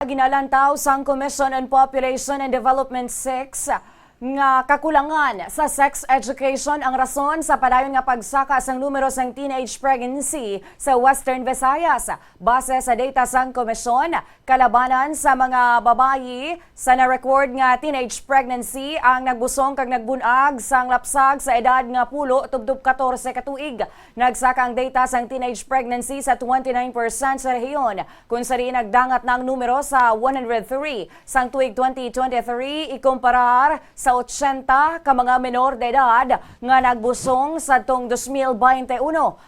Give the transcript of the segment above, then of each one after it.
Ginalantaw sang Commission on Population and Development 6 nga kakulangan sa sex education ang rason sa padayon nga pagsaka sang numero sang teenage pregnancy sa Western Visayas. Base sa data sang komisyon, kalabanan sa mga babayi sa na-record nga teenage pregnancy ang nagbusong kag nagbunag sang lapsag sa edad nga 10 tubtob 14 ka tuig. Nagsaka ang data sang teenage pregnancy sa 29% sa rehiyon, kung sa rin nagdangat na ang numero sa 103 sang tuig 2023 ikumparar sa 80 ka mga menor de edad nga nagbusong sa tong 2021.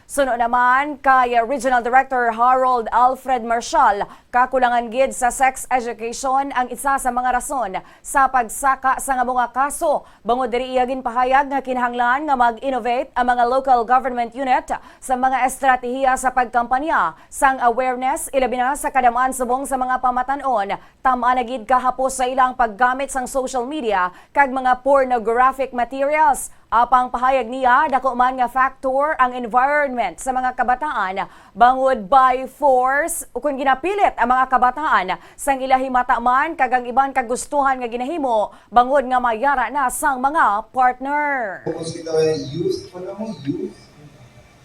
Sunod naman kay Regional Director Harold Alfred Marshall, kakulangan gid sa sex education ang isa sa mga rason sa pagsaka sa nga mga kaso. Bangod diri iyagin pahayag nga kinahanglan nga mag-innovate ang mga local government unit sa mga estratehiya sa pagkampanya sang awareness ilabi na sa kadamaan subong sa mga pamatanon. Tama na gid kahapos sa ilang paggamit sang social media kag mga pornographic materials. Apang pahayag niya, dako man nga factor ang environment sa mga kabataan bangod by force o kung ginapilit ang mga kabataan sang ilahi mata man kagang iban kagustuhan nga ginahimo bangod nga mayara na sang mga partner. Focus kita kaya youth,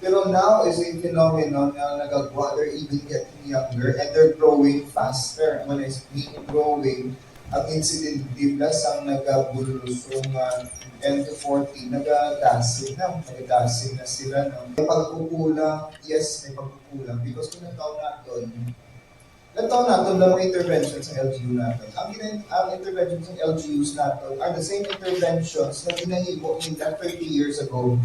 pero now is a phenomenon na they're even getting younger and they're growing faster. When I speak growing, ang incident biglas ang nagbulusong 10 to 14, nag-dancing na sila. No? May pagkukulang, yes, may pagkukulang. Because kung nagtaon natin ng mga interventions sa LGU natin. Ang interventions ng LGUs natin are the same interventions na ginahimo nila 30 years ago.